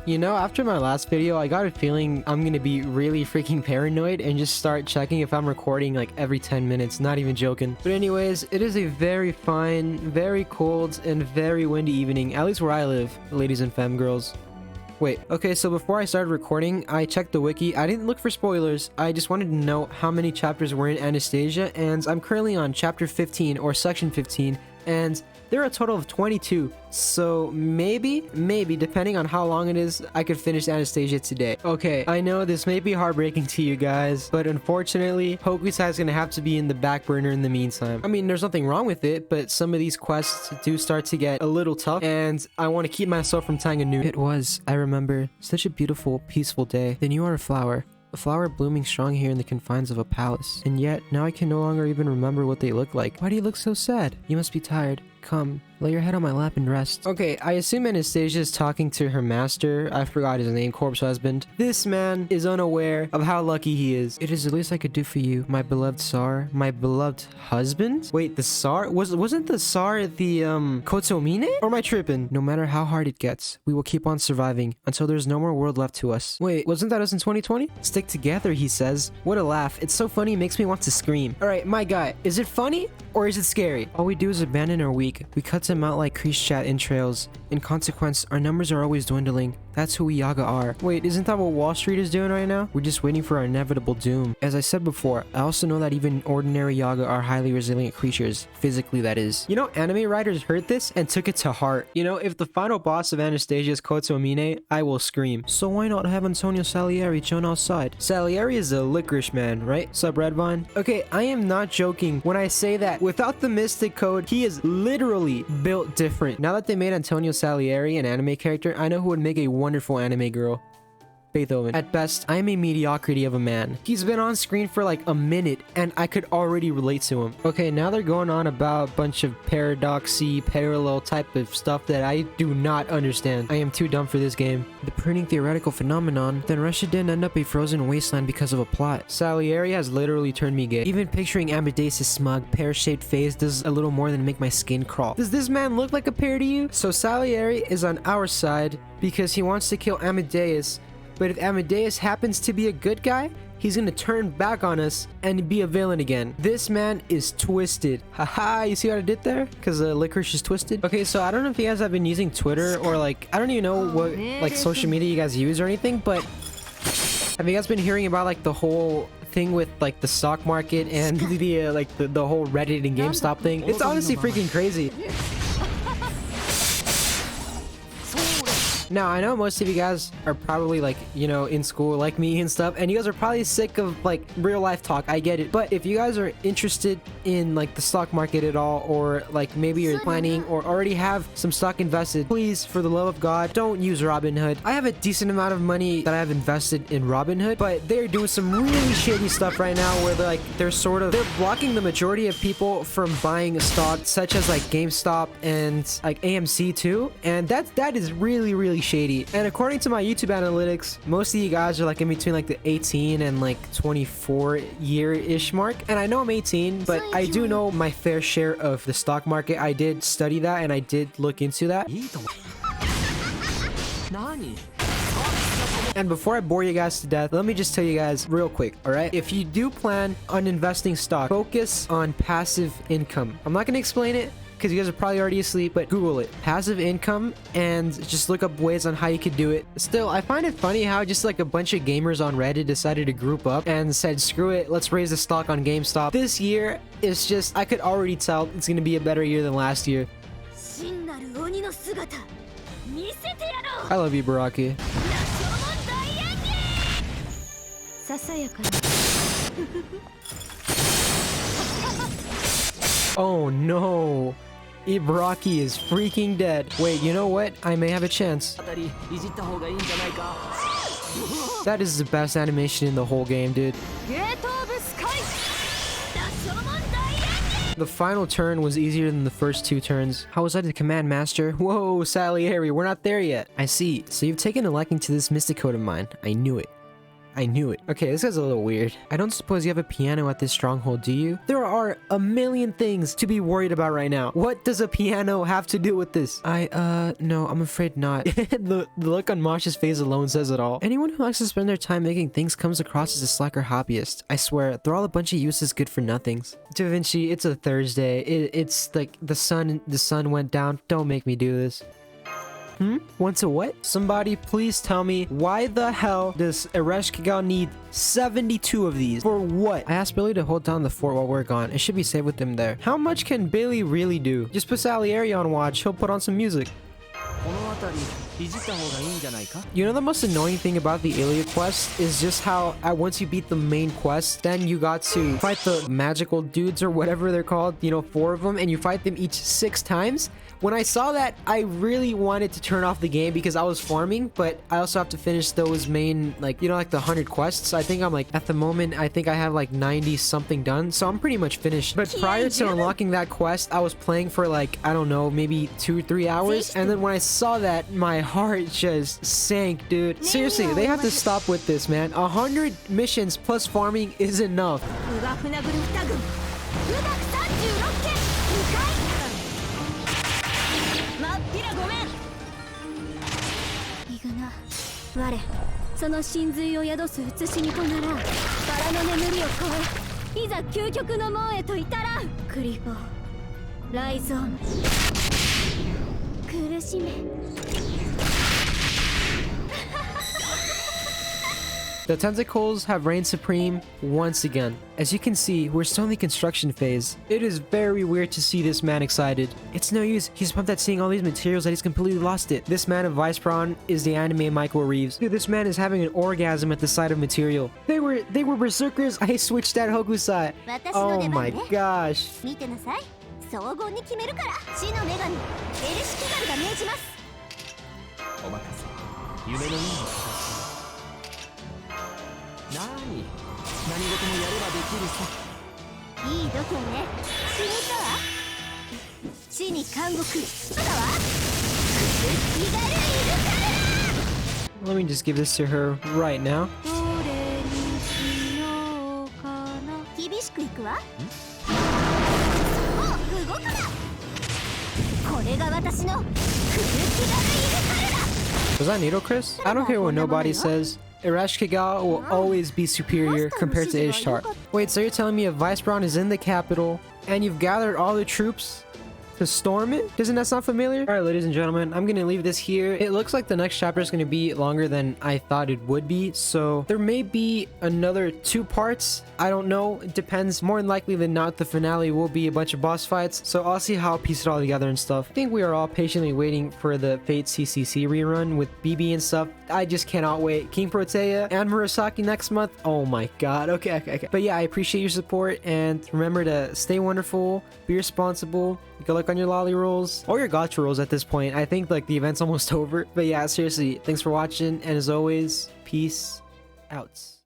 You know, after my last video, I got a feeling I'm gonna be really freaking paranoid and just start checking if I'm recording like every 10 minutes, not even joking. But anyways, it is a very fine, very cold, and very windy evening, at least where I live, ladies and femme girls. Wait, okay, so before I started recording, I checked the wiki. I didn't look for spoilers. I just wanted to know how many chapters were in Anastasia, and I'm currently on chapter 15 or section 15, and there are a total of 22. So maybe, depending on how long it is, I could finish Anastasia today. Okay, I know this may be heartbreaking to you guys, but unfortunately, Hokusai is gonna have to be in the back burner in the meantime. I mean, there's nothing wrong with it, but some of these quests do start to get a little tough, and I want to keep myself from tying a noose. It was, I remember, such a beautiful, peaceful day. Then you are a flower blooming strong here in the confines of a palace. And yet, now I can no longer even remember what they look like. Why do you look so sad? You must be tired. Come, lay your head on my lap and rest. Okay, I assume Anastasia is talking to her master. I forgot his name, corpse husband. This man is unaware of how lucky he is. It is the least I could do for you, my beloved Tsar, my beloved husband? Wait, the Tsar? Wasn't the Tsar the, Kotsomine? Or am I tripping? No matter how hard it gets, we will keep on surviving until there's no more world left to us. Wait, wasn't that us in 2020? Stick together, he says. What a laugh. It's so funny, it makes me want to scream. Alright, my guy, is it funny or is it scary? All we do is abandon our weak. We cut them out like crease chat entrails. In consequence, our numbers are always dwindling. That's who we Yaga are. Wait, isn't that what Wall Street is doing right now? We're just waiting for our inevitable doom. As I said before, I also know that even ordinary Yaga are highly resilient creatures. Physically, that is. You know, anime writers heard this and took it to heart. You know, if the final boss of Anastasia is Kotsomine, I will scream. So why not have Antonio Salieri join outside? Salieri is a licorice man, right? Sub Redvine? Okay, I am not joking when I say that without the Mystic Code, he is literally built different. Now that they made Antonio Salieri an anime character, I know who would make a wonderful anime girl. Beethoven. At best, I am a mediocrity of a man. He's been on screen for like a minute and I could already relate to him. Okay, now they're going on about a bunch of paradoxy, parallel type of stuff that I do not understand. I am too dumb for this game. The pruning theoretical phenomenon, then Russia didn't end up a frozen wasteland because of a plot. Salieri has literally turned me gay. Even picturing Amadeus' smug, pear-shaped face does a little more than make my skin crawl. Does this man look like a pear to you? So Salieri is on our side because he wants to kill Amadeus. But if Amadeus happens to be a good guy, he's gonna turn back on us and be a villain again. This man is twisted. Haha, you see what I did there? Because licorice is twisted. Okay, so I don't know if you guys have been using Twitter or like, I don't even know what like social media you guys use or anything, but have you guys been hearing about like the whole thing with like the stock market and the like the whole Reddit and GameStop thing? It's honestly freaking crazy. Now, I know most of you guys are probably like, you know, in school like me and stuff, and you guys are probably sick of like real life talk. I get it. But if you guys are interested in like the stock market at all, or like maybe you're planning or already have some stock invested, please, for the love of God, don't use Robinhood. I have a decent amount of money that I have invested in Robinhood, but they're doing some really shady stuff right now where they're blocking the majority of people from buying a stock such as like GameStop and like AMC too. And that is really shady. And according to my YouTube analytics, most of you guys are like in between like the 18 and like 24 year-ish mark. And I know I'm 18, but I do know my fair share of the stock market. I did study that and I did look into that. And before I bore you guys to death, let me just tell you guys real quick, alright? If you do plan on investing stock, focus on passive income. I'm not gonna explain it because you guys are probably already asleep, but Google it. Passive income, and just look up ways on how you could do it. Still, I find it funny how just like a bunch of gamers on Reddit decided to group up and said, screw it, let's raise the stock on GameStop. This year is just, I could already tell it's gonna be a better year than last year. I love you, Baraki. Oh no! Ibaraki is freaking dead. Wait, you know what? I may have a chance. That is the best animation in the whole game, dude. The final turn was easier than the first two turns. How was I the command master? Whoa, Salieri, we're not there yet. I see. So you've taken a liking to this mystic code of mine. I knew it. I knew it. Okay, this is a little weird. I don't suppose you have a piano at this stronghold, do you? There are a million things to be worried about right now. What does a piano have to do with this? No, I'm afraid not. The look on Masha's face alone says it all. Anyone who likes to spend their time making things comes across as a slacker hobbyist. I swear, they're all a bunch of useless good for nothings. Da Vinci, it's a Thursday. It's like the sun went down. Don't make me do this. Once a what? Somebody please tell me, why the hell does Ereshkigal need 72 of these? For what? I asked Billy to hold down the fort while we're gone. It should be safe with him there. How much can Billy really do? Just put Salieri on watch. He'll put on some music. You know, the most annoying thing about the Ilia quest is just how once you beat the main quest, then you got to fight the magical dudes or whatever they're called, you know, 4 of them, and you fight them each 6 times. When I saw that, I really wanted to turn off the game because I was farming, but I also have to finish those main, like, you know, like the 100 quests. I think I'm like, at the moment, I think I have like 90 something done, so I'm pretty much finished. But prior to unlocking that quest, I was playing for like, I don't know, maybe 2 or 3 hours, and then when I saw that, my heart just sank, dude. Seriously, they have to stop with this, man. 100 missions plus farming is enough. The tentacles have reigned supreme once again. As you can see, we're still in the construction phase. It is very weird to see this man excited. It's no use, he's pumped at seeing all these materials that he's completely lost it. This man of Vice Prawn is the anime Michael Reeves. Dude, this man is having an orgasm at the sight of material. They were berserkers. I switched at Hokusai. Oh my gosh. Let me just give this to her right now. Was that Needle Chris? I don't care what nobody says. Ereshkigal will always be superior compared to Ishtar. Wait, so you're telling me if Vice Prawn is in the capital and you've gathered all the troops to storm it? Doesn't that sound familiar? All right, ladies and gentlemen, I'm gonna leave this here. It looks like the next chapter is gonna be longer than I thought it would be, so there may be another 2 parts. I don't know. It depends. More than likely than not, the finale will be a bunch of boss fights, so I'll see how I'll piece it all together and stuff. I think we are all patiently waiting for the Fate CCC rerun with BB and stuff. I just cannot wait. King Protea and Murasaki next month. Oh my god. Okay. But yeah, I appreciate your support, and remember to stay wonderful, be responsible, good luck on your lolly rolls or your gacha rolls at this point. I think like the event's almost over. But yeah, seriously, thanks for watching, and as always, peace out.